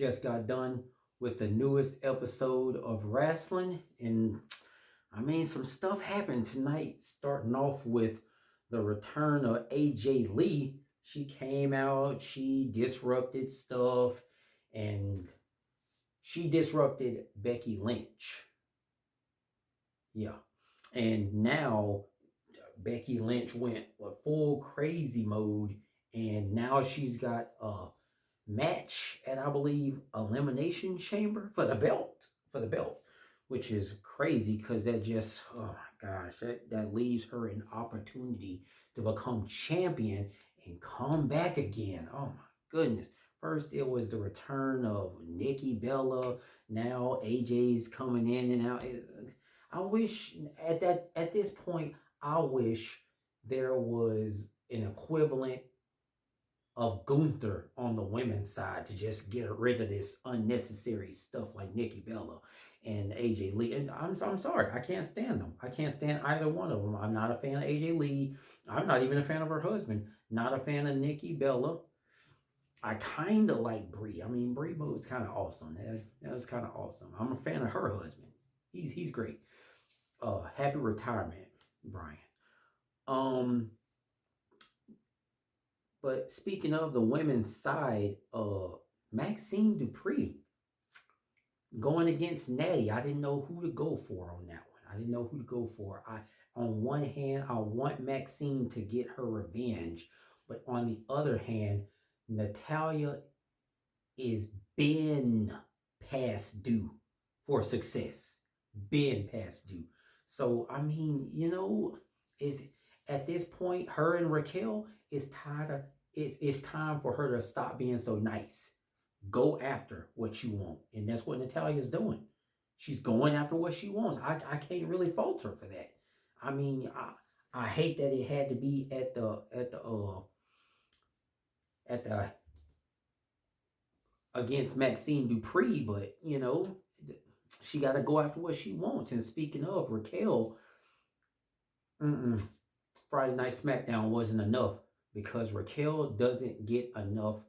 just got done with the newest episode of Wrasslin, and I mean, some stuff happened tonight, starting off with the return of AJ Lee. She came out, she disrupted stuff, and she disrupted Becky Lynch. Yeah. And now Becky Lynch went full crazy mode, and now she's got a match at, I believe, Elimination Chamber for the belt. Which is crazy because that just, oh my gosh, that leaves her an opportunity to become champion and come back again. Oh my goodness. First, it was the return of Nikki Bella. Now AJ's coming in and out. I wish at this point, I wish there was an equivalent of Gunther on the women's side to just get rid of this unnecessary stuff like Nikki Bella and AJ Lee. And I'm sorry, I can't stand them. I can't stand either one of them. I'm not a fan of AJ Lee. I'm not even a fan of her husband. Not a fan of Nikki Bella. I kind of like Brie. I mean, Brie move's kind of awesome. That was kind of awesome. I'm a fan of her husband. He's great. Happy retirement, Brian. But speaking of the women's side, Maxine Dupree going against Natty. I didn't know who to go for on that one. On one hand, I want Maxine to get her revenge, but on the other hand, Natalya is been past due for success. Been past due. So I mean, is at this point, her and Raquel is tired. It's time for her to stop being so nice. Go after what you want, and that's what Natalya's doing. She's going after what she wants. I can't really fault her for that. I mean, I hate that it had to be at the against Maxine Dupree, but she got to go after what she wants. And speaking of Raquel, Friday Night SmackDown wasn't enough because Raquel doesn't get enough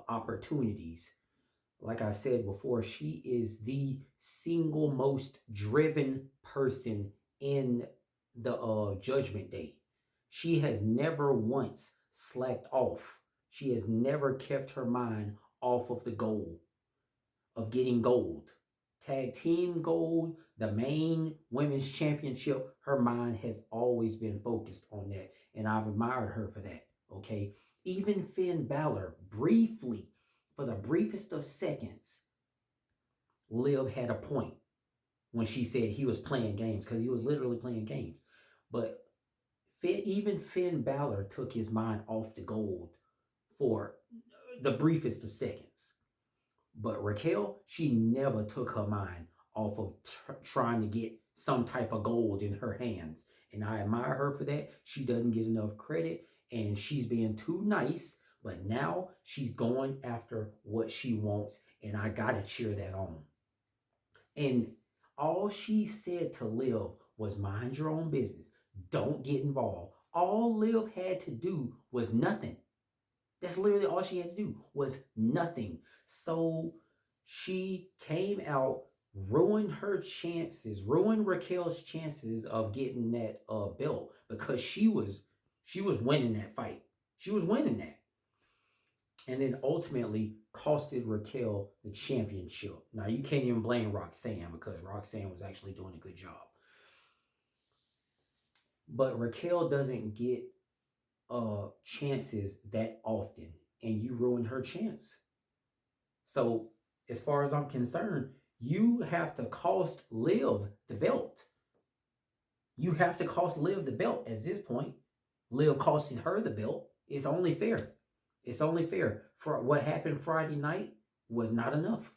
opportunities. Like I said before, she is the single most driven person in the Judgment Day. She has never once slacked off. She has never kept her mind off of the goal of getting gold. Tag team gold, the main women's championship, her mind has always been focused on that. And I've admired her for that. Okay. Even Finn Balor, briefly, for the briefest of seconds, Liv had a point when she said he was playing games, because he was literally playing games. But even Finn Balor took his mind off the gold for the briefest of seconds. But Raquel, she never took her mind off of trying to get some type of gold in her hands. And I admire her for that. She doesn't get enough credit, and she's being too nice. But now she's going after what she wants, and I got to cheer that on. And all she said to Liv was, mind your own business. Don't get involved. All Liv had to do was nothing. That's literally all she had to do was nothing. So she came out, ruined Raquel's chances of getting that belt, because she was winning that fight. She was winning that. And then ultimately costed Raquel the championship. Now, you can't even blame Roxanne, because Roxanne was actually doing a good job. But Raquel doesn't get chances that often, and you ruined her chance. So as far as I'm concerned, you have to cost Liv the belt. You have to cost Liv the belt at this point. Liv costed her the belt. It's only fair. It's only fair. For what happened Friday night was not enough.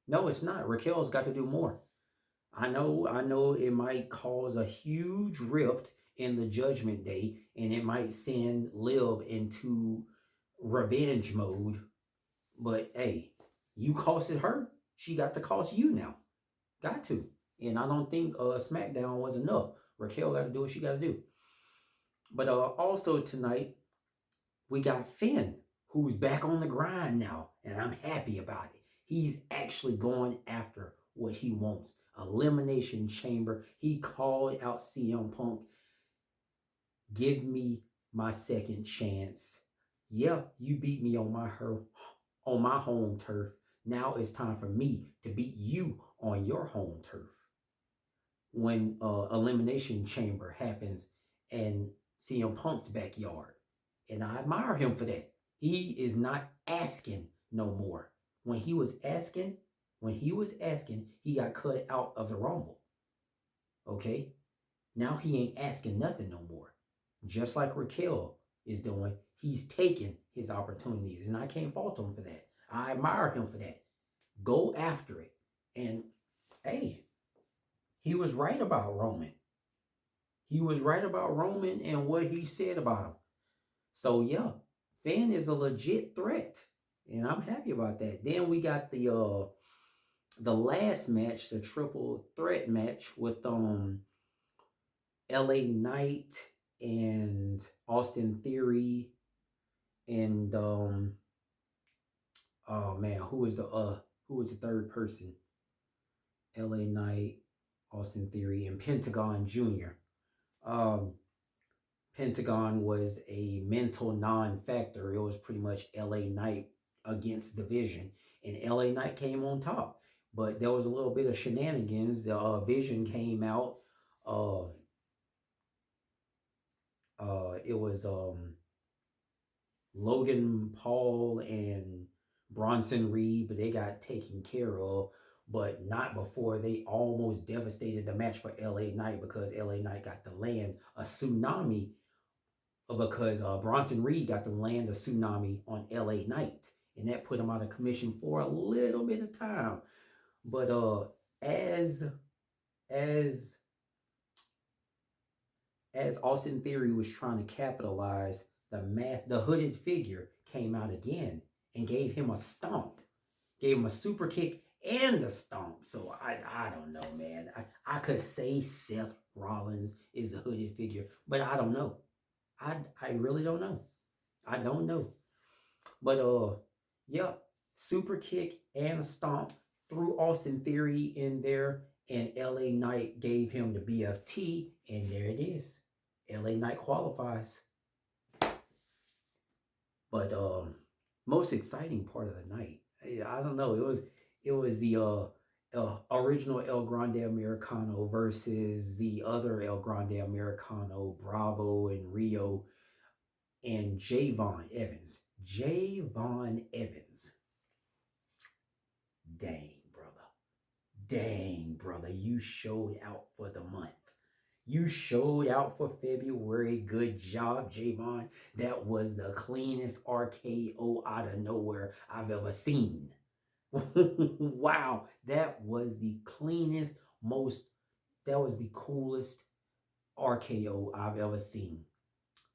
No, it's not. Raquel's got to do more. I know it might cause a huge rift in the Judgment Day, and it might send Liv into revenge mode. But hey, you costed her. She got to cost you now. Got to. And I don't think SmackDown was enough. Raquel got to do what she got to do. But also tonight, we got Finn, who's back on the grind now, and I'm happy about it. He's actually going after what he wants. Elimination Chamber. He called out CM Punk. Give me my second chance. Yeah, you beat me on my home turf. Now it's time for me to beat you on your home turf. When Elimination Chamber happens in CM Punk's backyard. And I admire him for that. He is not asking no more. When he was asking, he got cut out of the Rumble. Okay? Now he ain't asking nothing no more. Just like Raquel is doing, he's taking his opportunities. And I can't fault him for that. I admire him for that. Go after it. And hey, he was right about Roman. He was right about Roman and what he said about him. So yeah, Finn is a legit threat, and I'm happy about that. Then we got the last match, the triple threat match with LA Knight and Austin Theory and oh man, who was the third person? LA Knight, Austin Theory, and Pentagon Jr. Pentagon was a mental non-factor. It was pretty much LA Knight against the Vision, and LA Knight came on top. But there was a little bit of shenanigans. The Vision came out. It was Logan Paul and Bronson Reed, but they got taken care of. But not before they almost devastated the match for LA Knight, because LA Knight got to land a tsunami, because Bronson Reed got to land a tsunami on LA Knight, and that put him out of commission for a little bit of time. But as Austin Theory was trying to capitalize, the hooded figure came out again and gave him a stomp, gave him a super kick and a stomp. So I don't know, man. I could say Seth Rollins is a hooded figure, but I don't know. I really don't know. I don't know. But yeah, super kick and a stomp, threw Austin Theory in there, and LA Knight gave him the BFT, and there it is. LA Knight qualifies. But most exciting part of the night, I don't know. It was the original El Grande Americano versus the other El Grande Americano, Bravo and Rio, and Javon Evans. Javon Evans. Dang, brother. You showed out for the month. You showed out for February. Good job, Javon. That was the cleanest RKO out of nowhere I've ever seen. Wow. That was the cleanest, that was the coolest RKO I've ever seen.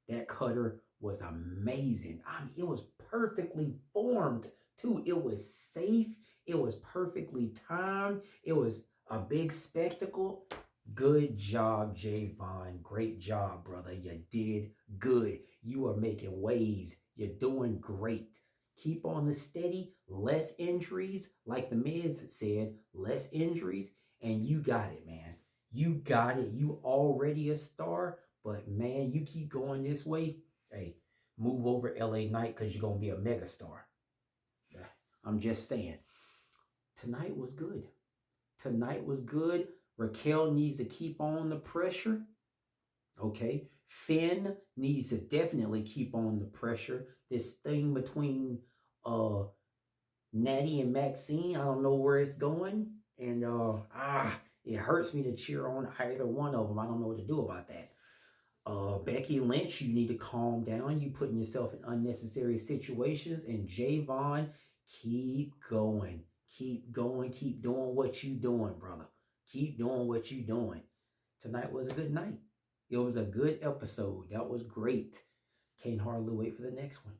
That cutter was amazing. I mean, it was perfectly formed too. It was safe. It was perfectly timed. It was a big spectacle. Good job, Javon. Great job, brother. You did good. You are making waves. You're doing great. Keep on the steady. Less injuries. Like the Miz said, less injuries. And you got it, man. You got it. You already a star. But, man, you keep going this way. Hey, move over LA Knight, because you're going to be a megastar. I'm just saying. Tonight was good. Tonight was good. Raquel needs to keep on the pressure. Okay. Finn needs to definitely keep on the pressure. This thing between Natty and Maxine, I don't know where it's going. And it hurts me to cheer on either one of them. I don't know what to do about that. Becky Lynch, you need to calm down. You putting yourself in unnecessary situations. And Javon, keep going. Keep going. Keep doing what you doing, brother. Keep doing what you doing. Tonight was a good night. It was a good episode. That was great. Can't hardly wait for the next one.